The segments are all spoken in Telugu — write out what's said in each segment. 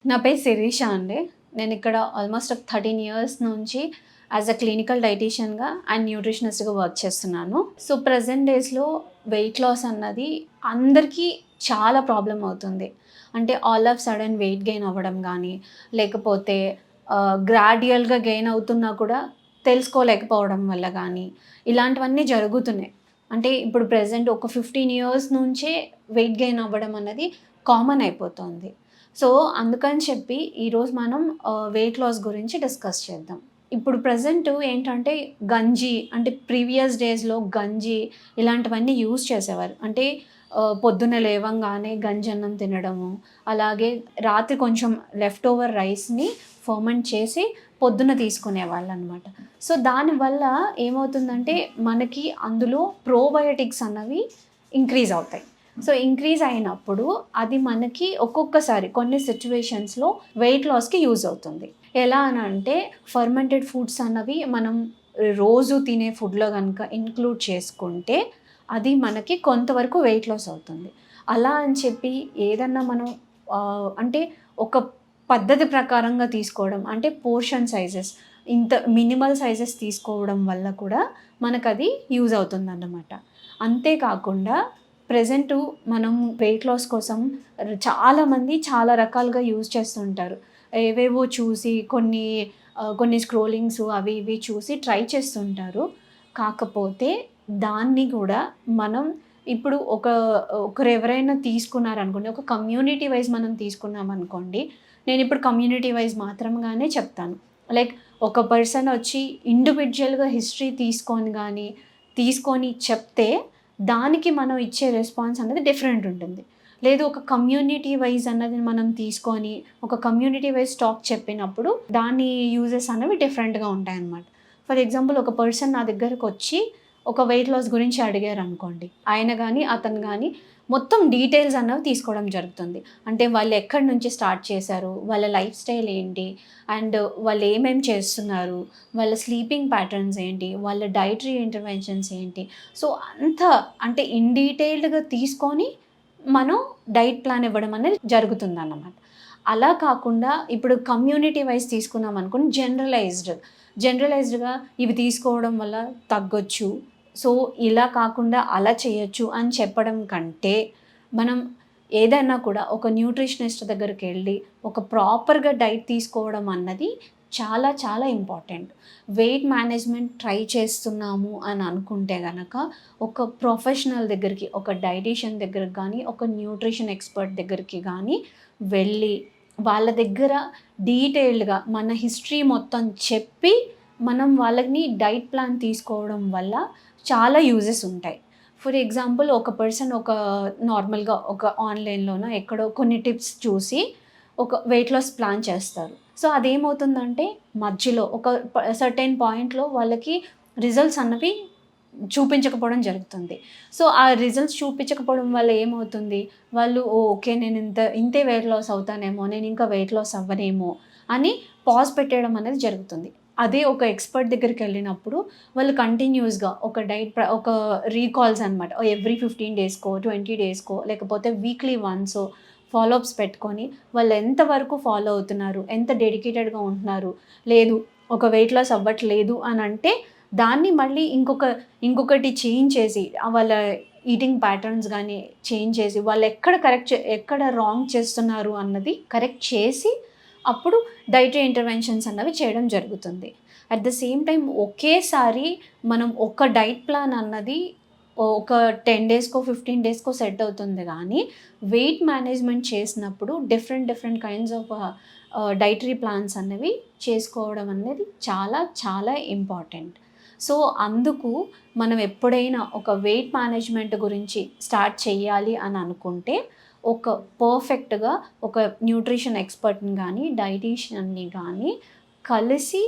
నా పేరు శిరీష అండి. నేను ఇక్కడ ఆల్మోస్ట్ ఒక 13 ఇయర్స్ నుంచి యాజ్ అ క్లినికల్ డైటీషియన్‌గా అండ్ న్యూట్రిషనిస్ట్‌గా వర్క్ చేస్తున్నాను. సో, ప్రెజెంట్ డేస్‌లో వెయిట్ లాస్ అన్నది అందరికీ చాలా ప్రాబ్లమ్ అవుతుంది. అంటే all of sudden weight gain అవ్వడం గానీ, లేకపోతే గ్రాడ్యుయల్‌గా గెయిన్ అవుతున్నా కూడా తెలుసుకోలేకపోవడం వల్ల గానీ, ఇలాంటివన్నీ జరుగుతున్నాయి. అంటే ఇప్పుడు ప్రెజెంట్ ఒక 15 ఇయర్స్ నుంచే వెయిట్ గెయిన్ అవ్వడం అన్నది కామన్ అయిపోతోంది. సో, అందుకని చెప్పి ఈరోజు మనం వెయిట్ లాస్ గురించి డిస్కస్ చేద్దాం. ఇప్పుడు ప్రెజెంటు ఏంటంటే గంజి అంటే ప్రీవియస్ డేస్‌లో గంజి ఇలాంటివన్నీ యూజ్ చేసేవారు. అంటే పొద్దున్న లేవంగానే గంజన్నం తినడము, అలాగే రాత్రి కొంచెం లెఫ్ట్ ఓవర్ రైస్‌ని ఫర్మెంట్ చేసి పొద్దున తీసుకునేవాళ్ళనమాట. సో, దానివల్ల ఏమవుతుందంటే మనకి అందులో ప్రోబయోటిక్స్ అన్నవి ఇంక్రీజ్ అవుతాయి. సో, ఇంక్రీజ్ అయినప్పుడు అది మనకి ఒక్కొక్కసారి కొన్ని సిట్యుయేషన్స్‌లో వెయిట్ లాస్‌కి యూజ్ అవుతుంది. ఎలా అనంటే ఫర్మెంటెడ్ ఫుడ్స్ అన్నవి మనం రోజు తినే ఫుడ్‌లో గనుక ఇంక్లూడ్ చేసుకుంటే అది మనకి కొంతవరకు వెయిట్ లాస్ అవుతుంది. అలా అని చెప్పి ఏదన్నా మనం అంటే ఒక పద్ధతి ప్రకారంగా తీసుకోవడం అంటే పోర్షన్ సైజెస్ ఇంత మినిమల్ సైజెస్ తీసుకోవడం వల్ల కూడా మనకది యూజ్ అవుతుందన్నమాట. అంతే కాకుండా ప్రెజెంటు మనం వెయిట్ లాస్ కోసం చాలామంది చాలా రకాలుగా యూజ్ చేస్తుంటారు. ఏవేవో చూసి కొన్ని స్క్రోలింగ్స్ అవి ఇవి చూసి ట్రై చేస్తుంటారు. కాకపోతే దాన్ని కూడా మనం ఇప్పుడు ఒకరెవరైనా తీసుకున్నారనుకోండి, ఒక కమ్యూనిటీ వైస్ మనం తీసుకున్నామనుకోండి, నేనిప్పుడు కమ్యూనిటీ వైస్ మాత్రంగానే చెప్తాను. లైక్ ఒక పర్సన్ వచ్చి ఇండివిడ్యువల్‌గా హిస్టరీ తీసుకొని చెప్తే దానికి మనం ఇచ్చే రెస్పాన్స్ అనేది డిఫరెంట్ ఉంటుంది. లేదు ఒక కమ్యూనిటీ వైజ్ అన్నది మనం తీసుకొని ఒక కమ్యూనిటీ వైజ్ టాక్ చెప్పినప్పుడు దాని యూజెస్ అనేవి డిఫరెంట్‌గా ఉంటాయన్నమాట. ఫర్ ఎగ్జాంపుల్ ఒక పర్సన్ నా దగ్గరకొచ్చి ఒక వెయిట్ లాస్ గురించి అడిగారనుకోండి. ఆయన గానీ, అతను గానీ మొత్తం డీటెయిల్స్ అన్నవి తీసుకోవడం జరుగుతుంది. అంటే వాళ్ళు ఎక్కడి నుంచి స్టార్ట్ చేశారు, వాళ్ళ లైఫ్ స్టైల్ ఏంటి, అండ్ వాళ్ళు ఏమేం చేస్తున్నారు, వాళ్ళ స్లీపింగ్ ప్యాటర్న్స్ ఏంటి, వాళ్ళ డైటరీ ఇంటర్వెన్షన్స్ ఏంటి. సో, అంతా అంటే ఇన్ డీటెయిల్డ్‌గా తీసుకొని మనం డైట్ ప్లాన్ ఇవ్వడం అనేది జరుగుతుందన్నమాట. అలా కాకుండా ఇప్పుడు కమ్యూనిటీ వైస్ తీసుకున్నామనుకోండి జనరలైజ్డ్‌గా ఇవి తీసుకోవడం వల్ల తగ్గొచ్చు. సో, ఇలా కాకుండా అలా చేయొచ్చు అని చెప్పడం కంటే, మనం ఏదైనా కూడా ఒక న్యూట్రిషనిస్ట్ దగ్గరికెళ్ళి ఒక ప్రాపర్‌గా డైట్ తీసుకోవడం అన్నది చాలా చాలా ఇంపార్టెంట్. వెయిట్ మేనేజ్‌మెంట్ ట్రై చేస్తున్నాము అని అనుకుంటే గనక ఒక ప్రొఫెషనల్ దగ్గరికి, ఒక డైటీషియన్ దగ్గరికి గానీ, ఒక న్యూట్రిషన్ ఎక్స్‌పర్ట్ దగ్గరికి గానీ వెళ్ళి వాళ్ళ దగ్గర డీటెయిల్డ్‌గా మన హిస్టరీ మొత్తం చెప్పి మనం వాళ్ళని డైట్ ప్లాన్ తీసుకోవడం వల్ల చాలా యూజెస్ ఉంటాయి. ఫర్ ఎగ్జాంపుల్ ఒక పర్సన్ నార్మల్‌గా ఒక ఆన్‌లైన్‌లోనో ఎక్కడో కొన్ని టిప్స్ చూసి ఒక వెయిట్ లాస్ ప్లాన్ చేస్తారు. సో, అదేమవుతుందంటే మధ్యలో సర్టెన్ పాయింట్‌లో వాళ్ళకి రిజల్ట్స్ అన్నవి చూపించకపోవడం జరుగుతుంది. సో, ఆ రిజల్ట్స్ చూపించకపోవడం వల్ల ఏమవుతుంది, వాళ్ళు ఓకే నేను ఇంతే వెయిట్ లాస్ అవుతానేమో, నేను ఇంకా వెయిట్ లాస్ అవ్వనేమో అని పాజ్ పెట్టేయడం అనేది జరుగుతుంది. అదే ఒక ఎక్స్‌పర్ట్ దగ్గరికెళ్ళినప్పుడు వాళ్ళు కంటిన్యూయస్‌గా ఒక రీకాల్స్ అనమాట. ఎవ్రీ 15 డేస్‌కో, 20 డేస్‌కో లేకపోతే వీక్లీ వన్సో ఫాలో అప్స్ పెట్టుకొని వాళ్ళు ఎంతవరకు ఫాలో అవుతున్నారు, ఎంత డెడికేటెడ్‌గా ఉంటున్నారు, లేదు ఒక వెయిట్ లాస్ అవ్వట్లేదు అనంటే దాన్ని మళ్ళీ ఇంకొకటి చేంజ్ చేసి వాళ్ళ ఈటింగ్ ప్యాటర్న్స్ గానీ చేంజ్ చేసి వాళ్ళు ఎక్కడ రాంగ్ చేస్తున్నారు అన్నది కరెక్ట్ చేసి అప్పుడు డైటరీ ఇంటర్వెన్షన్స్ అన్నవి చేయడం జరుగుతుంది. అట్ ద సేమ్ టైమ్ ఒకేసారి మనం ఒక డైట్ ప్లాన్ అన్నది ఒక 10 డేస్‌కో, 15 డేస్‌కో సెట్ అవుతుంది గానీ, వెయిట్ మేనేజ్‌మెంట్ చేసినప్పుడు different kinds of dietary plans అనేవి చేసుకోవడం అనేది చాలా చాలా ఇంపార్టెంట్. సో, అందుకు మనం ఎప్పుడైనా ఒక వెయిట్ మేనేజ్‌మెంట్ గురించి స్టార్ట్ చేయాలి అని అనుకుంటే, ఒక పర్ఫెక్ట్‌గా ఒక న్యూట్రిషన్ ఎక్స్‌పర్ట్‌ని గానీ, డైటీషియన్‌ని గానీ కలిసి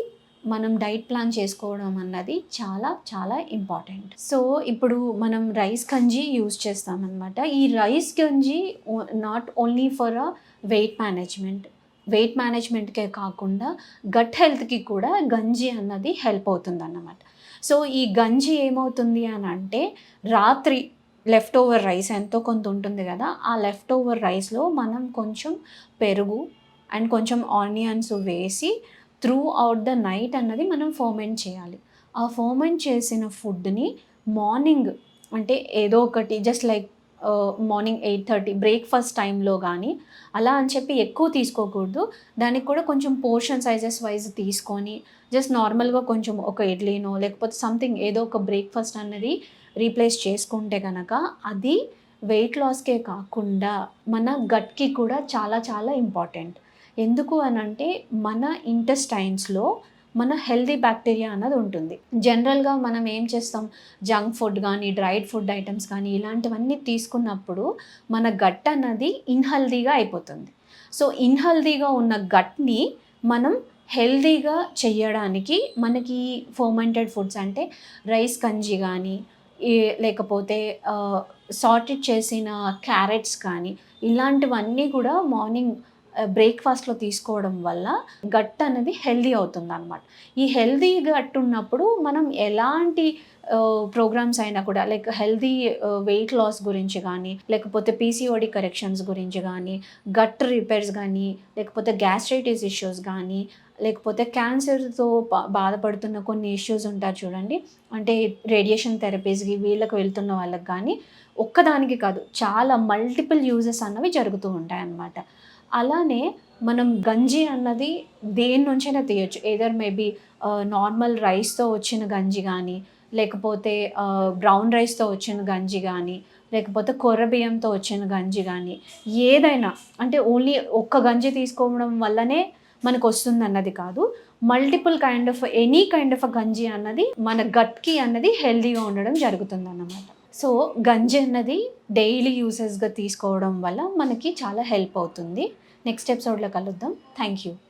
మనం డైట్ ప్లాన్ చేసుకోవడం అన్నది చాలా చాలా ఇంపార్టెంట్. సో, ఇప్పుడు మనం రైస్ గంజి యూజ్ చేస్తామనమాట. ఈ రైస్ గంజి not only for weight management. Weight మేనేజ్‌మెంట్‌కే కాకుండా గట్ హెల్త్‌కి కూడా గంజి అన్నది హెల్ప్ అవుతుందన్నమాట. సో, ఈ గంజి ఏమవుతుంది అనంటే రాత్రి లెఫ్ట్ ఓవర్ రైస్ ఎంతో కొంత ఉంటుంది గదా! ఆ లెఫ్ట్ ఓవర్ రైస్‌లో మనం కొంచెం పెరుగు అండ్ కొంచెం ఆనియన్స్ వేసి త్రూ అవుట్ ద నైట్ అన్నది మనం ఫర్మెంట్ చేయాలి. ఆ ఫర్మెంట్ చేసిన ఫుడ్ని మార్నింగ్ అంటే ఏదో ఒకటి జస్ట్ లైక్ మార్నింగ్ 8:30 బ్రేక్ఫాస్ట్ టైంలో కానీ అలా అని చెప్పి ఎక్కువ తీసుకోకూడదు. దానికి కూడా కొంచెం పోర్షన్ సైజెస్ వైజ్ తీసుకొని జస్ట్ నార్మల్గా కొంచెం ఒక ఇడ్లీనో లేకపోతే సంథింగ్ ఏదో ఒక బ్రేక్ఫాస్ట్ అన్నది రీప్లేస్ చేసుకుంటే కనుక అది వెయిట్ లాస్కే కాకుండా మన గట్కి కూడా చాలా చాలా ఇంపార్టెంట్. ఎందుకు అనంటే మన ఇంటెస్టైన్స్లో మన హెల్దీ బ్యాక్టీరియా అన్నది ఉంటుంది. జనరల్గా మనం ఏం చేస్తాం, జంక్ ఫుడ్ కానీ డ్రైడ్ ఫుడ్ ఐటమ్స్ కానీ ఇలాంటివన్నీ తీసుకున్నప్పుడు మన గట్ అన్నది ఇన్హెల్దీగా అయిపోతుంది. సో ఇన్హెల్దీగా ఉన్న గట్ని మనం హెల్దీగా చెయ్యడానికి మనకి ఫర్మెంటెడ్ ఫుడ్స్ అంటే రైస్ గంజి కానీ లేకపోతే సార్టెడ్ చేసిన క్యారెట్స్ కానీ ఇలాంటివన్నీ కూడా మార్నింగ్ బ్రేక్ఫాస్ట్లో తీసుకోవడం వల్ల గట్ అనేది హెల్దీ అవుతుంది అనమాట. ఈ హెల్దీ గట్ ఉన్నప్పుడు మనం ఎలాంటి ప్రోగ్రామ్స్ అయినా కూడా లైక్ హెల్దీ వెయిట్ లాస్ గురించి కానీ లేకపోతే పీసీఓడి కరెక్షన్స్ గురించి కానీ గట్ రిపేర్స్ కానీ లేకపోతే గ్యాస్ట్రైటిస్ ఇష్యూస్ కానీ లేకపోతే క్యాన్సర్తో బాధపడుతున్న కొన్ని ఇష్యూస్ ఉంటాయి చూడండి, అంటే రేడియేషన్ థెరపీస్కి వీళ్ళకి వెళ్తున్న వాళ్ళకి కానీ ఒక్కదానికి కాదు చాలా మల్టిపుల్ యూజెస్ అన్నవి జరుగుతూ ఉంటాయి అన్నమాట. అలానే మనం గంజి అన్నది దేని నుంచైనా తీయచ్చు. ఏదర్ మేబీ నార్మల్ రైస్తో వచ్చిన గంజి కానీ లేకపోతే బ్రౌన్ రైస్తో వచ్చిన గంజి కానీ లేకపోతే కొర్ర బియ్యంతో వచ్చిన గంజి కానీ ఏదైనా, అంటే ఓన్లీ ఒక్క గంజి తీసుకోవడం వల్లనే మనకు వస్తుంది అన్నది కాదు. Multiple kind of any kind of గంజి అన్నది మన గట్కి అన్నది హెల్దీగా ఉండడం జరుగుతుంది అన్నమాట. సో గంజి అన్నది డైలీ యూసెస్గా తీసుకోవడం వల్ల మనకి చాలా హెల్ప్ అవుతుంది. నెక్స్ట్ ఎపిసోడ్లో కలుద్దాం. Thank you.